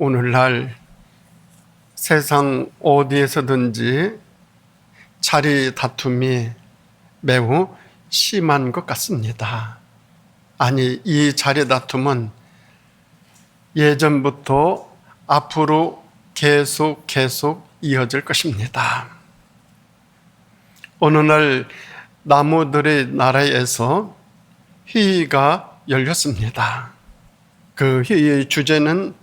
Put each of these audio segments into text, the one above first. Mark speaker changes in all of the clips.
Speaker 1: 오늘날 세상 어디에서든지 자리 다툼이 매우 심한 것 같습니다. 아니, 이 자리 다툼은 예전부터 앞으로 계속 이어질 것입니다. 어느 날 나무들의 나라에서 회의가 열렸습니다. 그 회의의 주제는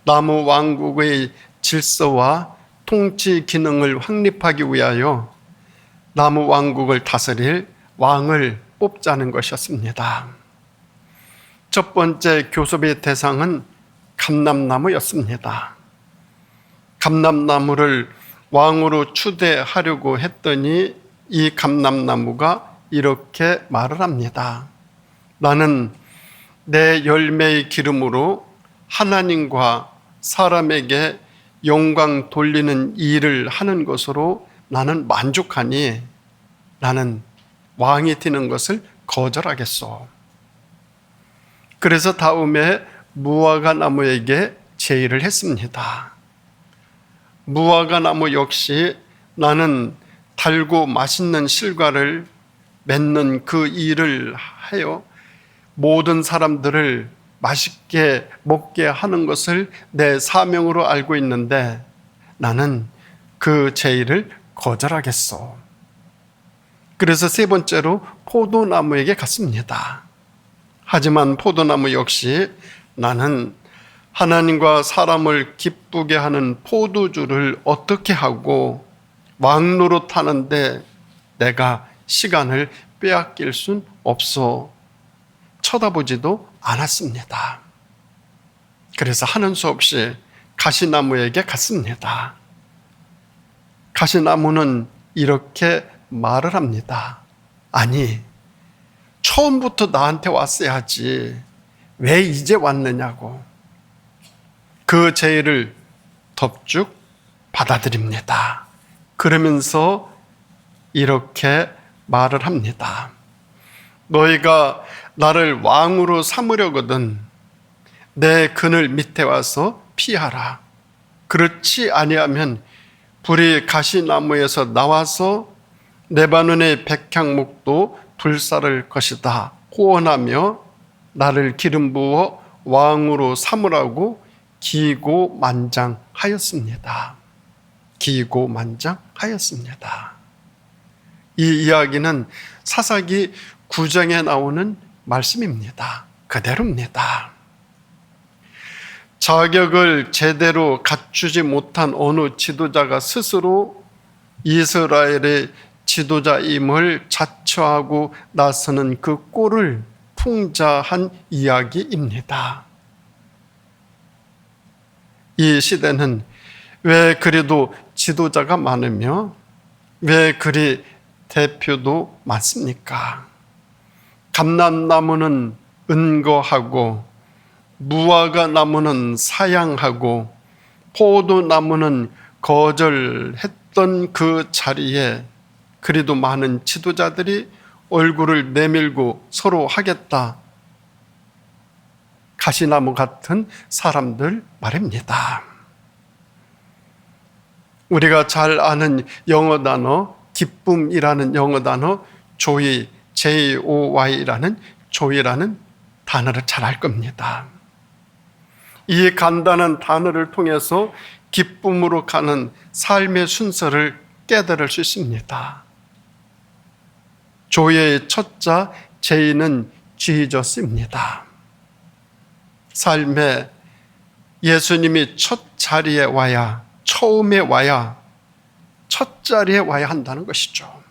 Speaker 1: 나무 왕국의 질서와 통치 기능을 확립하기 위하여 나무 왕국을 다스릴 왕을 뽑자는 것이었습니다. 첫 번째 교섭의 대상은 감람나무였습니다. 감람나무를 왕으로 추대하려고 했더니 이 감람나무가 이렇게 말을 합니다. 나는 내 열매의 기름으로 하나님과 사람에게 영광 돌리는 일을 하는 것으로 나는 만족하니 나는 왕이 되는 것을 거절하겠소. 그래서 다음에 무화과 나무에게 제의를 했습니다. 무화과 나무 역시 나는 달고 맛있는 실과를 맺는 그 일을 하여 모든 사람들을 맛있게 먹게 하는 것을 내 사명으로 알고 있는데 나는 그 제의를 거절하겠소. 그래서 세 번째로 포도나무에게 갔습니다. 하지만 포도나무 역시 나는 하나님과 사람을 기쁘게 하는 포도주를 어떻게 하고 왕노릇하는데 내가 시간을 빼앗길 순 없어. 쳐다보지도 않았습니다. 그래서 하는 수 없이 가시나무에게 갔습니다. 가시나무는 이렇게 말을 합니다. 아니, 처음부터 나한테 왔어야지. 왜 이제 왔느냐고. 그 제의를 덥죽 받아들입니다. 그러면서 이렇게 말을 합니다. 너희가 나를 왕으로 삼으려거든 내 그늘 밑에 와서 피하라. 그렇지 아니하면 불이 가시나무에서 나와서 레바논의 백향목도 불사를 것이다 호언하며 나를 기름 부어 왕으로 삼으라고 기고만장하였습니다. 기고만장하였습니다. 이 이야기는 사사기 9장에 나오는 말씀입니다. 그대로입니다. 자격을 제대로 갖추지 못한 어느 지도자가 스스로 이스라엘의 지도자임을 자처하고 나서는 그 꼴을 풍자한 이야기입니다. 이 시대는 왜 그리도 지도자가 많으며 왜 그리 대표도 많습니까? 감람나무는 은거하고 무화과 나무는 사양하고 포도나무는 거절했던 그 자리에 그리도 많은 지도자들이 얼굴을 내밀고 서로 하겠다. 가시나무 같은 사람들 말입니다. 우리가 잘 아는 영어 단어 기쁨이라는 영어 단어 조이 JOY라는 조이라는 단어를 잘 알 겁니다. 이 간단한 단어를 통해서 기쁨으로 가는 삶의 순서를 깨달을 수 있습니다. 조이의 첫자 J는 지저스입니다. 삶에 예수님이 첫 자리에 와야, 처음에 와야, 첫 자리에 와야 한다는 것이죠.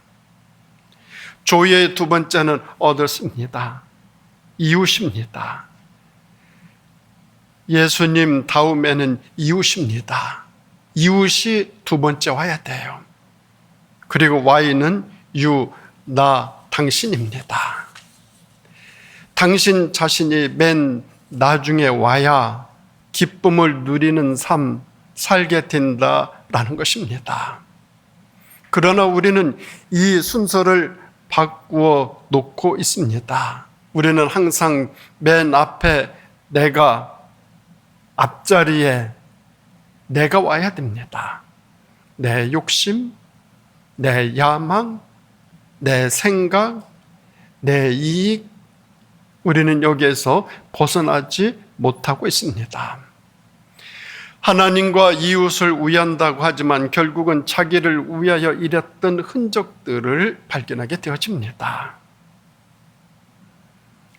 Speaker 1: 조이의 두 번째는 얻었습니다. 이웃입니다. 예수님 다음에는 이웃입니다. 이웃이 두 번째 와야 돼요. 그리고 Y는 유, 나, 당신입니다. 당신 자신이 맨 나중에 와야 기쁨을 누리는 삶 살게 된다라는 것입니다. 그러나 우리는 이 순서를 바꾸어 놓고 있습니다. 우리는 항상 맨 앞에 내가 앞자리에 내가 와야 됩니다. 내 욕심, 내 야망, 내 생각, 내 이익, 우리는 여기에서 벗어나지 못하고 있습니다. 하나님과 이웃을 위한다고 하지만 결국은 자기를 위하여 일했던 흔적들을 발견하게 되어집니다.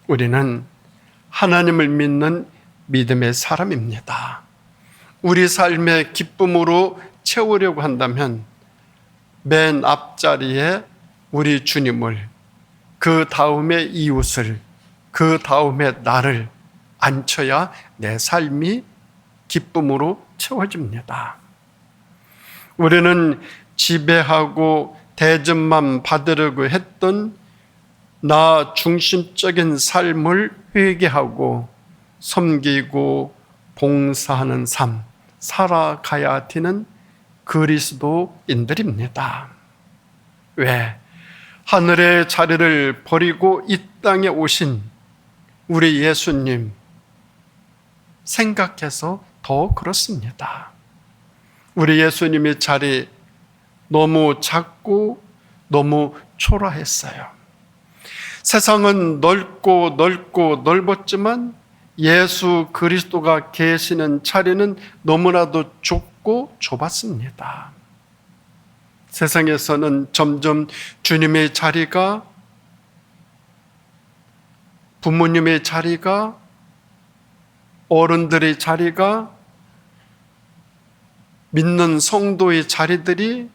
Speaker 1: 우리는 하나님을 믿는 믿음의 사람입니다. 우리 삶의 기쁨으로 채우려고 한다면 맨 앞자리에 우리 주님을, 그 다음에 이웃을, 그 다음에 나를 앉혀야 내 삶이 기쁨으로 채워집니다. 우리는 지배하고 대접만 받으려고 했던 나 중심적인 삶을 회개하고 섬기고 봉사하는 삶, 살아가야 되는 그리스도인들입니다. 왜? 하늘의 자리를 버리고 이 땅에 오신 우리 예수님 생각해서 더 그렇습니다. 우리 예수님의 자리 너무 작고 너무 초라했어요. 세상은 넓고 넓었지만 예수 그리스도가 계시는 자리는 너무나도 좁고 좁았습니다. 세상에서는 점점 주님의 자리가, 부모님의 자리가, 어른들의 자리가, 믿는 성도의 자리들이,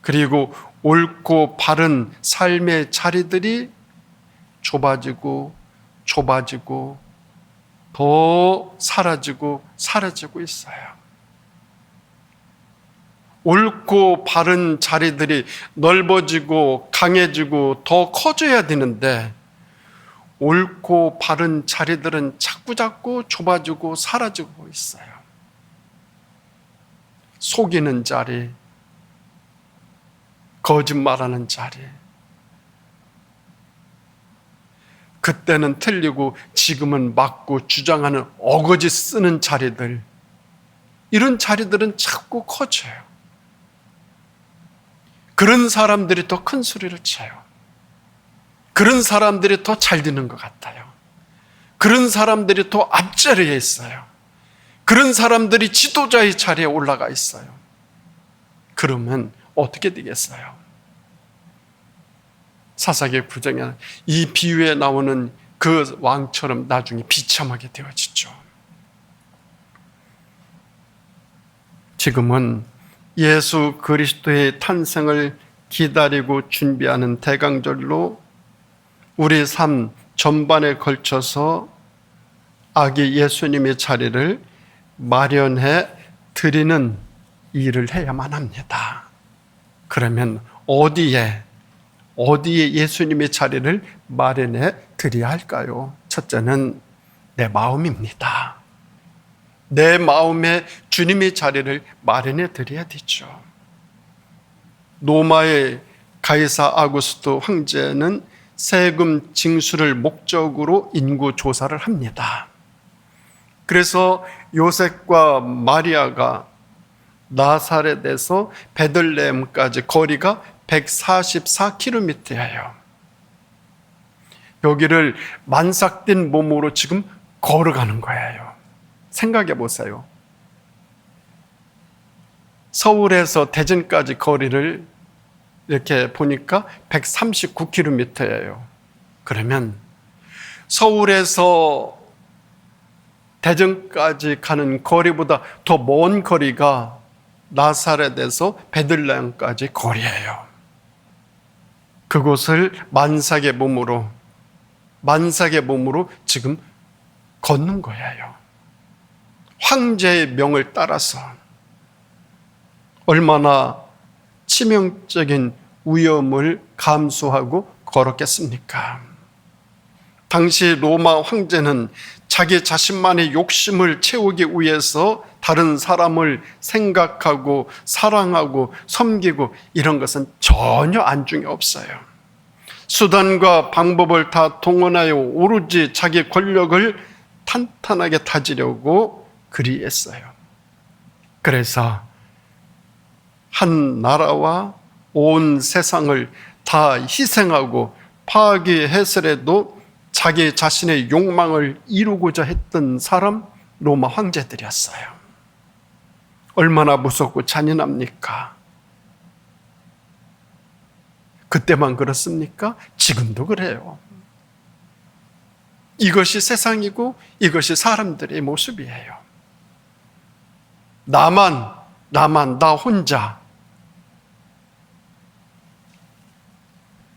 Speaker 1: 그리고 옳고 바른 삶의 자리들이 좁아지고 더 사라지고 있어요. 옳고 바른 자리들이 넓어지고 강해지고 더 커져야 되는데 옳고 바른 자리들은 자꾸 좁아지고 사라지고 있어요. 속이는 자리, 거짓말하는 자리, 그때는 틀리고 지금은 맞고 주장하는 어거지 쓰는 자리들, 이런 자리들은 자꾸 커져요. 그런 사람들이 더 큰 소리를 쳐요. 그런 사람들이 더 잘 되는 것 같아요. 그런 사람들이 더 앞자리에 있어요. 그런 사람들이 지도자의 자리에 올라가 있어요. 그러면 어떻게 되겠어요? 사사기 9장에 이 비유에 나오는 그 왕처럼 나중에 비참하게 되어지죠. 지금은 예수 그리스도의 탄생을 기다리고 준비하는 대강절로 우리 삶 전반에 걸쳐서 아기 예수님의 자리를 마련해 드리는 일을 해야만 합니다. 그러면 어디에 예수님의 자리를 마련해 드려야 할까요? 첫째는 내 마음입니다. 내 마음에 주님의 자리를 마련해 드려야 되죠. 로마의 가이사 아구스토 황제는 세금 징수를 목적으로 인구 조사를 합니다. 그래서 요셉과 마리아가 나사렛에서 베들레헴까지 거리가 144km예요. 여기를 만삭된 몸으로 지금 걸어가는 거예요. 생각해 보세요. 서울에서 대전까지 거리를 이렇게 보니까 139km예요. 그러면 서울에서 대전까지 가는 거리보다 더 먼 거리가 나사렛에서 베들레헴까지 거리예요. 그곳을 만삭의 몸으로 지금 걷는 거예요. 황제의 명을 따라서. 얼마나 치명적인 위험을 감수하고 걸었겠습니까? 당시 로마 황제는 자기 자신만의 욕심을 채우기 위해서 다른 사람을 생각하고 사랑하고 섬기고 이런 것은 전혀 안중에 없어요. 수단과 방법을 다 동원하여 오로지 자기 권력을 탄탄하게 다지려고 그리했어요. 그래서 한 나라와 온 세상을 다 희생하고 파괴해서라도 자기 자신의 욕망을 이루고자 했던 사람, 로마 황제들이었어요. 얼마나 무섭고 잔인합니까? 그때만 그렇습니까? 지금도 그래요. 이것이 세상이고 이것이 사람들의 모습이에요. 나만, 나 혼자.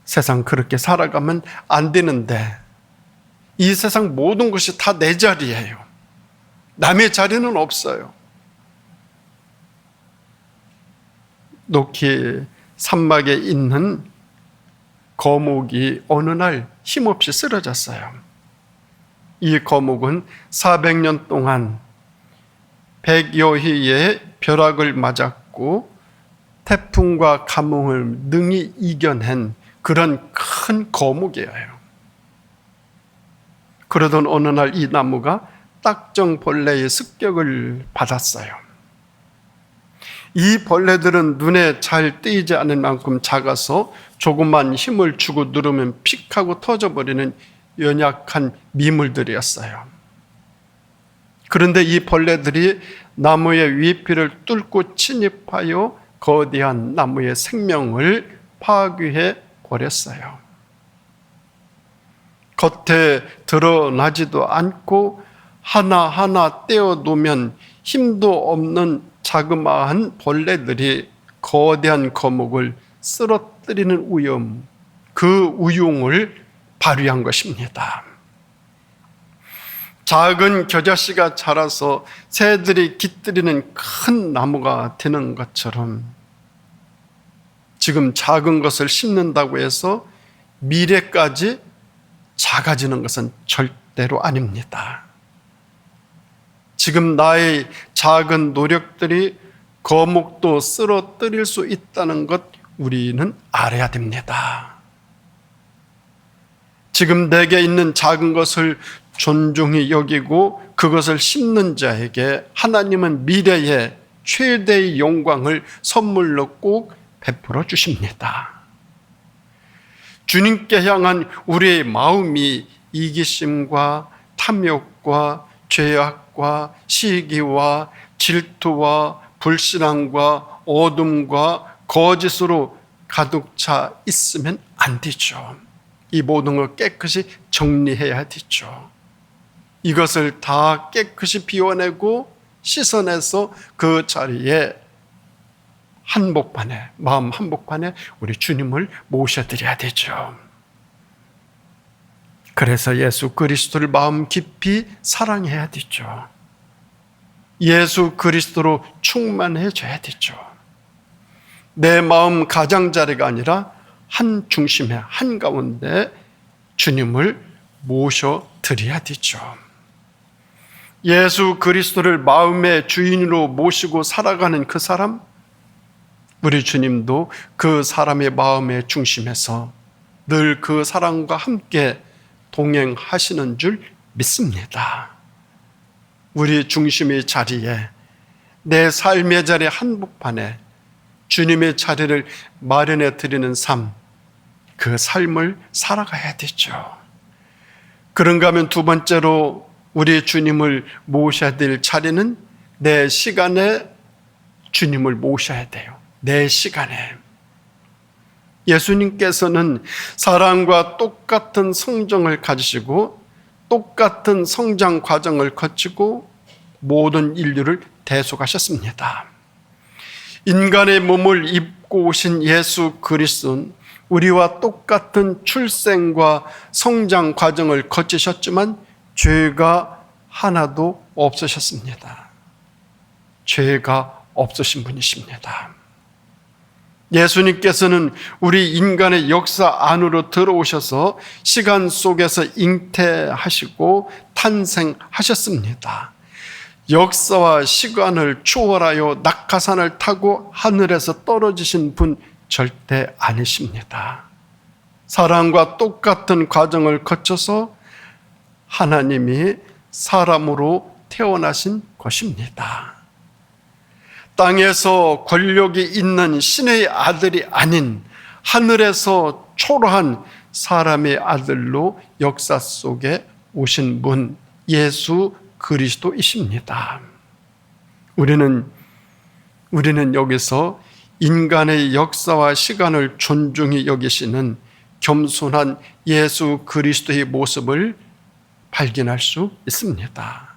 Speaker 1: 세상 그렇게 살아가면 안 되는데, 이 세상 모든 것이 다 내 자리예요. 남의 자리는 없어요. 높이 산막에 있는 거목이 어느 날 힘없이 쓰러졌어요. 이 거목은 400년 동안 100여 희의 벼락을 맞았고 태풍과 가뭄을 능히 이겨낸 그런 큰 거목이에요. 그러던 어느 날 이 나무가 딱정벌레의 습격을 받았어요. 이 벌레들은 눈에 잘 띄지 않을 만큼 작아서 조금만 힘을 주고 누르면 픽 하고 터져버리는 연약한 미물들이었어요. 그런데 이 벌레들이 나무의 위피를 뚫고 침입하여 거대한 나무의 생명을 파괴해 버렸어요. 겉에 드러나지도 않고 하나하나 떼어놓으면 힘도 없는 자그마한 벌레들이 거대한 거목을 쓰러뜨리는 위험, 그 위용을 발휘한 것입니다. 작은 겨자씨가 자라서 새들이 깃들이는 큰 나무가 되는 것처럼 지금 작은 것을 심는다고 해서 미래까지 작아지는 것은 절대로 아닙니다. 지금 나의 작은 노력들이 거목도 쓰러뜨릴 수 있다는 것 우리는 알아야 됩니다. 지금 내게 있는 작은 것을 존중히 여기고 그것을 심는 자에게 하나님은 미래의 최대의 영광을 선물로 꼭 베풀어 주십니다. 주님께 향한 우리의 마음이 이기심과 탐욕과 죄악과 시기와 질투와 불신앙과 어둠과 거짓으로 가득 차 있으면 안 되죠. 이 모든 걸 깨끗이 정리해야 되죠. 이것을 다 깨끗이 비워내고 씻어내서 그 자리에 한복판에, 마음 한복판에 우리 주님을 모셔드려야 되죠. 그래서 예수 그리스도를 마음 깊이 사랑해야 되죠. 예수 그리스도로 충만해져야 되죠. 내 마음 가장자리가 아니라 한 중심에, 한가운데 주님을 모셔드려야 되죠. 예수 그리스도를 마음의 주인으로 모시고 살아가는 그 사람, 우리 주님도 그 사람의 마음의 중심에서 늘 그 사람과 함께 동행하시는 줄 믿습니다. 우리 중심의 자리에, 내 삶의 자리 한복판에 주님의 자리를 마련해 드리는 삶, 그 삶을 살아가야 되죠. 그런가 하면 두 번째로 우리 주님을 모셔야 될 자리는 내 시간에 주님을 모셔야 돼요. 내 시간에. 예수님께서는 사람과 똑같은 성정을 가지시고 똑같은 성장 과정을 거치고 모든 인류를 대속하셨습니다. 인간의 몸을 입고 오신 예수 그리스도는 우리와 똑같은 출생과 성장 과정을 거치셨지만 죄가 하나도 없으셨습니다. 죄가 없으신 분이십니다. 예수님께서는 우리 인간의 역사 안으로 들어오셔서 시간 속에서 잉태하시고 탄생하셨습니다. 역사와 시간을 초월하여 낙하산을 타고 하늘에서 떨어지신 분 절대 아니십니다. 사람과 똑같은 과정을 거쳐서 하나님이 사람으로 태어나신 것입니다. 땅에서 권력이 있는 신의 아들이 아닌 하늘에서 초라한 사람의 아들로 역사 속에 오신 분, 예수 그리스도이십니다. 우리는 여기서 인간의 역사와 시간을 존중히 여기시는 겸손한 예수 그리스도의 모습을 발견할 수 있습니다.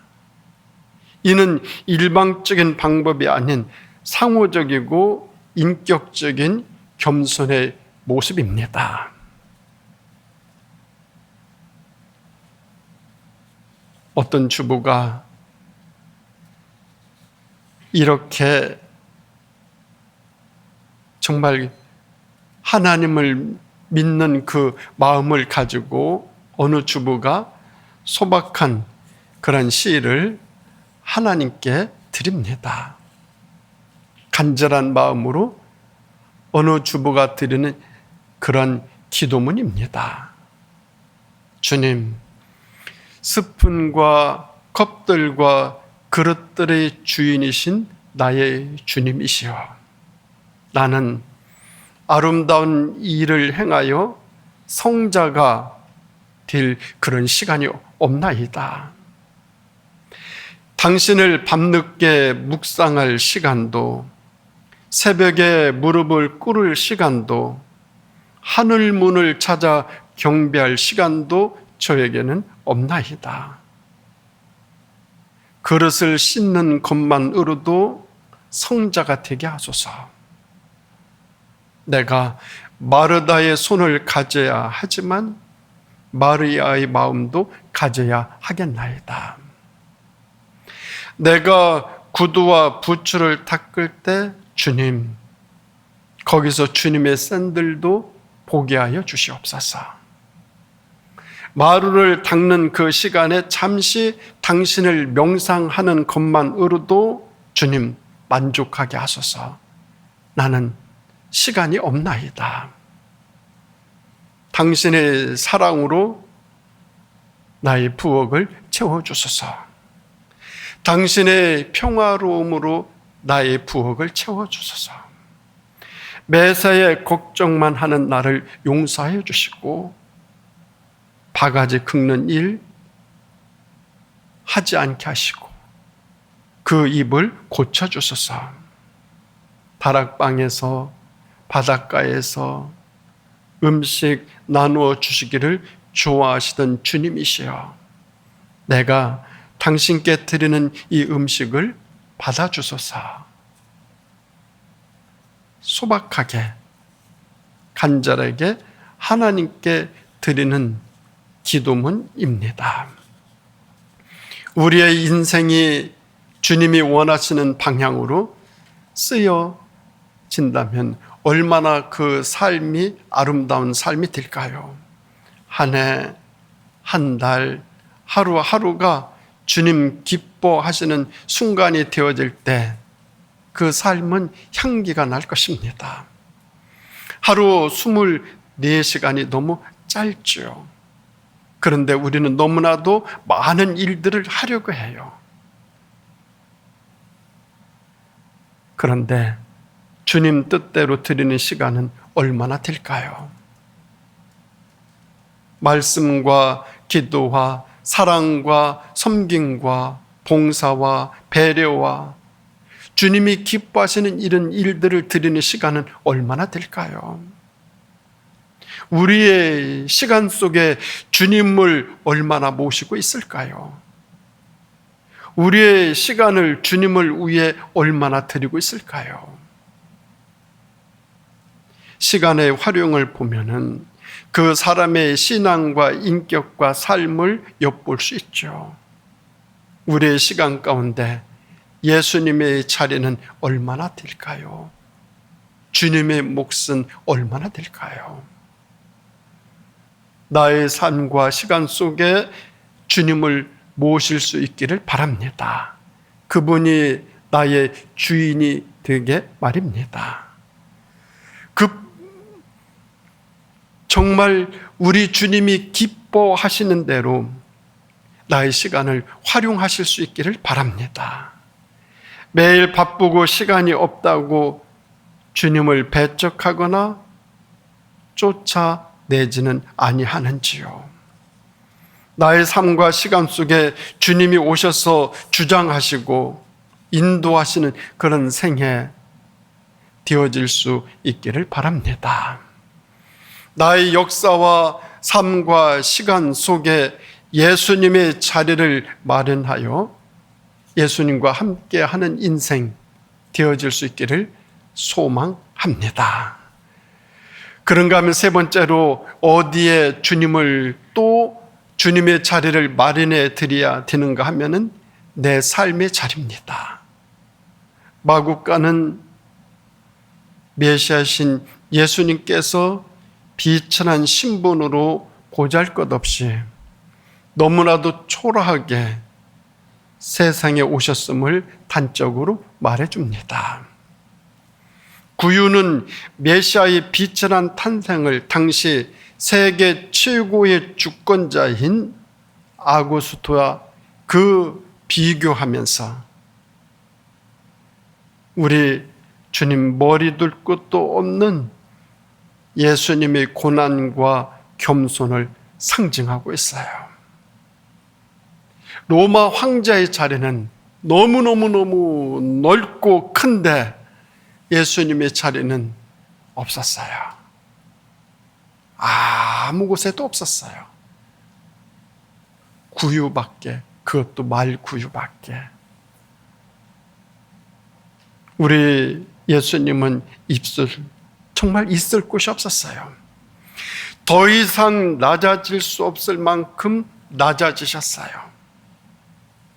Speaker 1: 이는 일방적인 방법이 아닌 상호적이고 인격적인 겸손의 모습입니다. 어떤 주부가 이렇게 정말 하나님을 믿는 그 마음을 가지고 어느 주부가 소박한 그런 시를 하나님께 드립니다. 간절한 마음으로 어느 주부가 드리는 그런 기도문입니다. 주님, 스푼과 컵들과 그릇들의 주인이신 나의 주님이시여, 나는 아름다운 일을 행하여 성자가 될 그런 시간이 없나이다. 당신을 밤늦게 묵상할 시간도, 새벽에 무릎을 꿇을 시간도, 하늘 문을 찾아 경배할 시간도 저에게는 없나이다. 그릇을 씻는 것만으로도 성자가 되게 하소서. 내가 마르다의 손을 가져야 하지만 마리아의 마음도 가져야 하겠나이다. 내가 구두와 부츠를 닦을 때 주님, 거기서 주님의 샌들도 보게 하여 주시옵소서. 마루를 닦는 그 시간에 잠시 당신을 명상하는 것만으로도 주님 만족하게 하소서. 나는 시간이 없나이다. 당신의 사랑으로 나의 부엌을 채워주소서. 당신의 평화로움으로 나의 부엌을 채워주소서. 매사에 걱정만 하는 나를 용서해 주시고 바가지 긁는 일 하지 않게 하시고 그 입을 고쳐주소서. 다락방에서 바닷가에서 음식 나누어 주시기를 좋아하시던 주님이시여, 내가 당신께 드리는 이 음식을 받아주소서. 소박하게 간절하게 하나님께 드리는 기도문입니다. 우리의 인생이 주님이 원하시는 방향으로 쓰여진다면 얼마나 그 삶이 아름다운 삶이 될까요? 한 해, 한 달, 하루하루가 주님 기뻐하시는 순간이 되어질 때 그 삶은 향기가 날 것입니다. 하루 24시간이 너무 짧죠. 그런데 우리는 너무나도 많은 일들을 하려고 해요. 그런데 주님 뜻대로 드리는 시간은 얼마나 될까요? 말씀과 기도와 사랑과 섬김과 봉사와 배려와 주님이 기뻐하시는 이런 일들을 드리는 시간은 얼마나 될까요? 우리의 시간 속에 주님을 얼마나 모시고 있을까요? 우리의 시간을 주님을 위해 얼마나 드리고 있을까요? 시간의 활용을 보면은 그 사람의 신앙과 인격과 삶을 엿볼 수 있죠. 우리의 시간 가운데 예수님의 자리는 얼마나 될까요? 주님의 몫은 얼마나 될까요? 나의 삶과 시간 속에 주님을 모실 수 있기를 바랍니다. 그분이 나의 주인이 되게 말입니다. 정말 우리 주님이 기뻐하시는 대로 나의 시간을 활용하실 수 있기를 바랍니다. 매일 바쁘고 시간이 없다고 주님을 배척하거나 쫓아내지는 아니하는지요. 나의 삶과 시간 속에 주님이 오셔서 주장하시고 인도하시는 그런 생애 되어질 수 있기를 바랍니다. 나의 역사와 삶과 시간 속에 예수님의 자리를 마련하여 예수님과 함께하는 인생 되어질 수 있기를 소망합니다. 그런가 하면 세 번째로 어디에 주님의 자리를 마련해 드려야 되는가 하면은 내 삶의 자리입니다. 마국간은 메시아신 예수님께서 비천한 신분으로 보잘것없이 너무나도 초라하게 세상에 오셨음을 단적으로 말해줍니다. 구유는 메시아의 비천한 탄생을 당시 세계 최고의 주권자인 아구스토와 비교하면서 우리 주님 머리 둘 것도 없는 예수님의 고난과 겸손을 상징하고 있어요. 로마 황제의 자리는 너무너무 넓고 큰데 예수님의 자리는 없었어요. 아무 곳에도 없었어요. 구유밖에, 그것도 말 구유밖에. 우리 예수님은 정말 있을 곳이 없었어요. 더 이상 낮아질 수 없을 만큼 낮아지셨어요.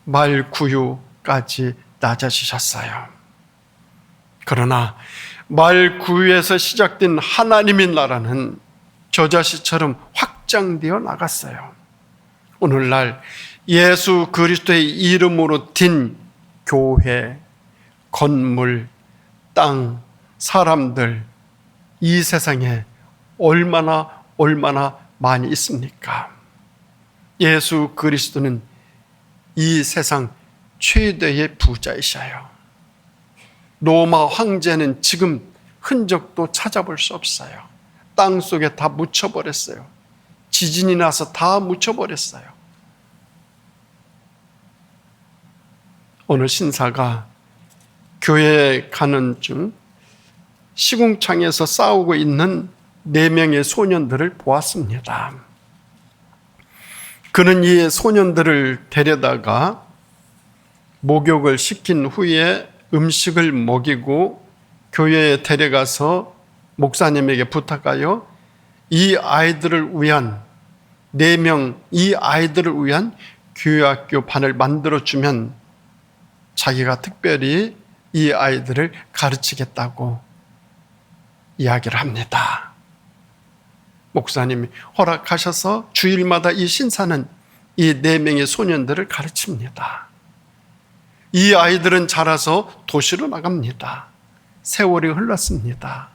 Speaker 1: 말 구유까지 낮아지셨어요. 그러나 말 구유에서 시작된 하나님의 나라는 저자시처럼 확장되어 나갔어요. 오늘날 예수 그리스도의 이름으로 딘 교회, 건물, 땅, 사람들, 이 세상에 얼마나 많이 있습니까? 예수 그리스도는 이 세상 최대의 부자이셔요. 로마 황제는 지금 흔적도 찾아볼 수 없어요. 땅 속에 다 묻혀버렸어요. 지진이 나서 다 묻혀버렸어요. 오늘 신사가 교회에 가는 중 시궁창에서 싸우고 있는 4명의 소년들을 보았습니다. 그는 이 소년들을 데려다가 목욕을 시킨 후에 음식을 먹이고 교회에 데려가서 목사님에게 부탁하여 이 아이들을 위한 4명, 이 아이들을 위한 교회학교 반을 만들어주면 자기가 특별히 이 아이들을 가르치겠다고 이야기를 합니다. 목사님이 허락하셔서 주일마다 이 신사는 이 4명의 소년들을 가르칩니다. 이 아이들은 자라서 도시로 나갑니다. 세월이 흘렀습니다.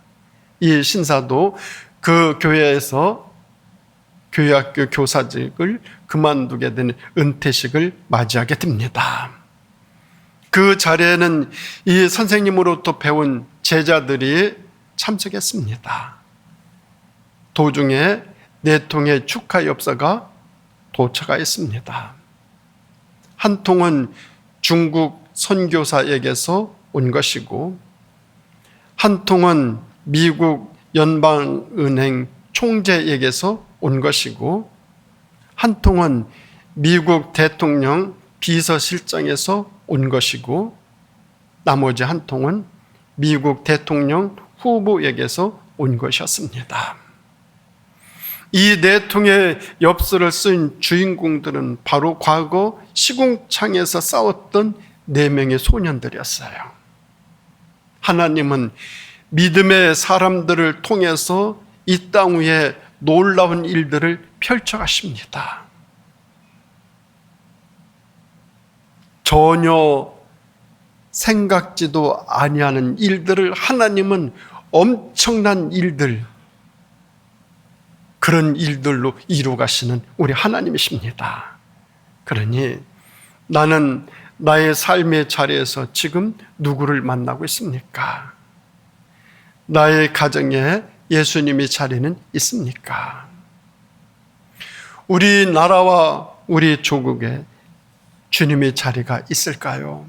Speaker 1: 이 신사도 그 교회에서 교회학교 교사직을 그만두게 되는 은퇴식을 맞이하게 됩니다. 그 자리에는 이 선생님으로부터 배운 제자들이 참석했습니다. 도중에 4통의 축하 엽서가 도착하였습니다. 한 통은 중국 선교사에게서 온 것이고, 한 통은 미국 연방은행 총재에게서 온 것이고, 한 통은 미국 대통령 비서실장에서 온 것이고, 나머지 한 통은 미국 대통령 후보에게서 온 것이었습니다. 이 4통의 엽서를 쓴 주인공들은 바로 과거 시궁창에서 싸웠던 4명의 소년들이었어요. 하나님은 믿음의 사람들을 통해서 이 땅 위에 놀라운 일들을 펼쳐가십니다. 전혀 생각지도 아니하는 일들을 하나님은 엄청난 일들, 그런 일들로 이루어가시는 우리 하나님이십니다. 그러니 나는 나의 삶의 자리에서 지금 누구를 만나고 있습니까? 나의 가정에 예수님의 자리는 있습니까? 우리 나라와 우리 조국에 주님의 자리가 있을까요?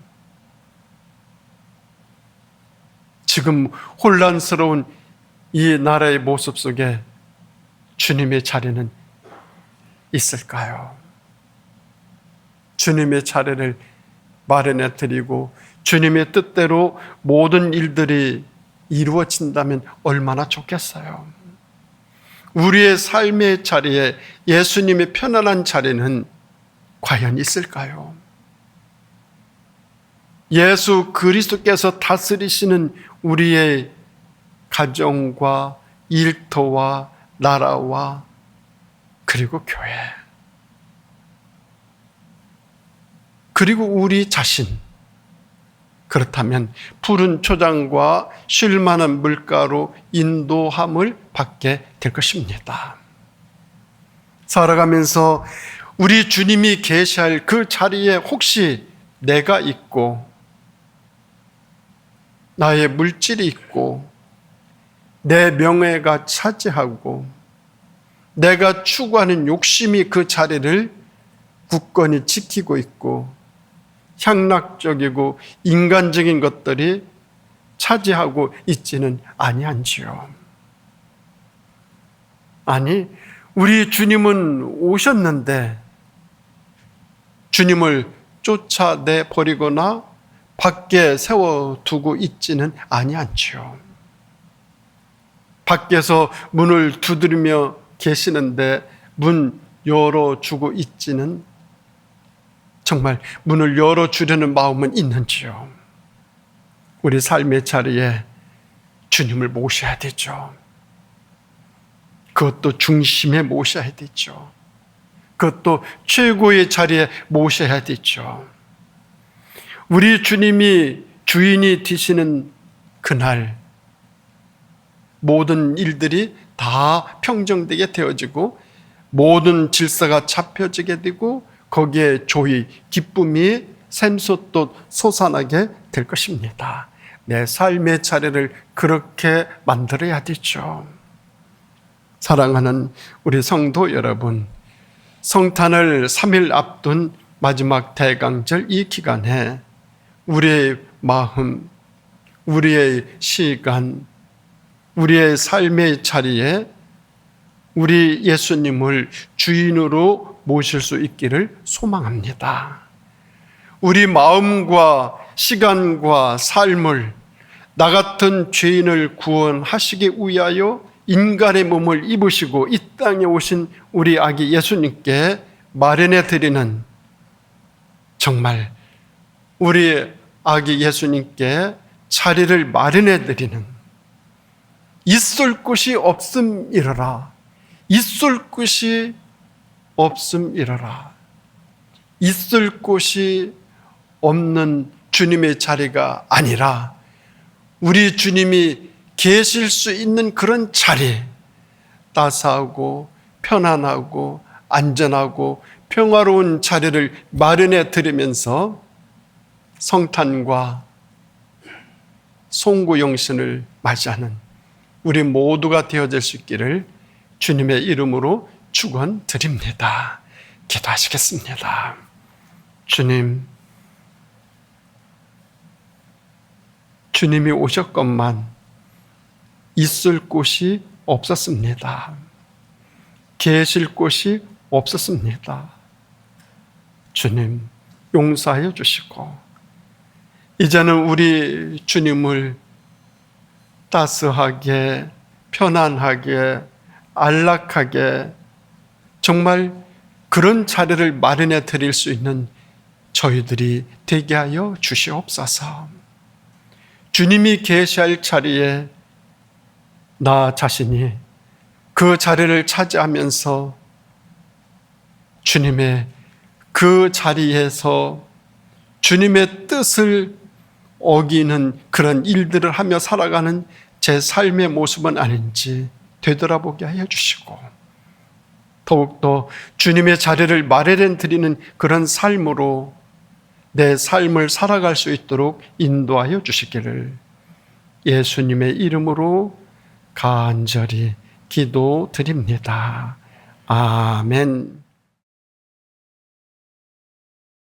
Speaker 1: 지금 혼란스러운 이 나라의 모습 속에 주님의 자리는 있을까요? 주님의 자리를 마련해 드리고 주님의 뜻대로 모든 일들이 이루어진다면 얼마나 좋겠어요. 우리의 삶의 자리에 예수님의 편안한 자리는 과연 있을까요? 예수 그리스도께서 다스리시는 우리의 가정과 일터와 나라와 그리고 교회, 그리고 우리 자신, 그렇다면 푸른 초장과 쉴만한 물가로 인도함을 받게 될 것입니다. 살아가면서 우리 주님이 계시할 그 자리에 혹시 내가 있고 나의 물질이 있고 내 명예가 차지하고 내가 추구하는 욕심이 그 자리를 굳건히 지키고 있고 향락적이고 인간적인 것들이 차지하고 있지는 아니한지요. 아니, 우리 주님은 오셨는데 주님을 쫓아내 버리거나 밖에 세워두고 있지는 아니한지요. 밖에서 문을 두드리며 계시는데 문 열어주고 있지는, 정말 문을 열어주려는 마음은 있는지요? 우리 삶의 자리에 주님을 모셔야 되죠. 그것도 중심에 모셔야 되죠. 그것도 최고의 자리에 모셔야 되죠. 우리 주님이 주인이 되시는 그날 모든 일들이 다 평정되게 되어지고 모든 질서가 잡혀지게 되고 거기에 조의, 기쁨이 샘솟듯 솟아나게 될 것입니다. 내 삶의 자리를 그렇게 만들어야 되죠. 사랑하는 우리 성도 여러분, 성탄을 3일 앞둔 마지막 대강절 이 기간에 우리의 마음, 우리의 시간, 우리의 삶의 자리에 우리 예수님을 주인으로 모실 수 있기를 소망합니다. 우리 마음과 시간과 삶을 나 같은 죄인을 구원하시기 위하여 인간의 몸을 입으시고 이 땅에 오신 우리 아기 예수님께 마련해 드리는, 정말 우리 아기 예수님께 자리를 마련해 드리는, 있을 곳이 없음이러라, 있을 곳이 없음이러라, 있을 곳이 없는 주님의 자리가 아니라 우리 주님이 계실 수 있는 그런 자리, 따스하고 편안하고 안전하고 평화로운 자리를 마련해 드리면서 성탄과 송구영신을 맞이하는 우리 모두가 되어질 수 있기를 주님의 이름으로 축원드립니다. 기도하시겠습니다. 주님이 오셨건만 있을 곳이 없었습니다. 계실 곳이 없었습니다. 주님, 용서하여 주시고 이제는 우리 주님을 따스하게, 편안하게, 안락하게 정말 그런 자리를 마련해 드릴 수 있는 저희들이 되게 하여 주시옵소서. 주님이 계시할 자리에 나 자신이 그 자리를 차지하면서 주님의 그 자리에서 주님의 뜻을 어기는 그런 일들을 하며 살아가는 제 삶의 모습은 아닌지 되돌아보게 하여 주시고, 더욱더 주님의 자리를 마련해 드리는 그런 삶으로 내 삶을 살아갈 수 있도록 인도하여 주시기를 예수님의 이름으로 간절히 기도드립니다. 아멘.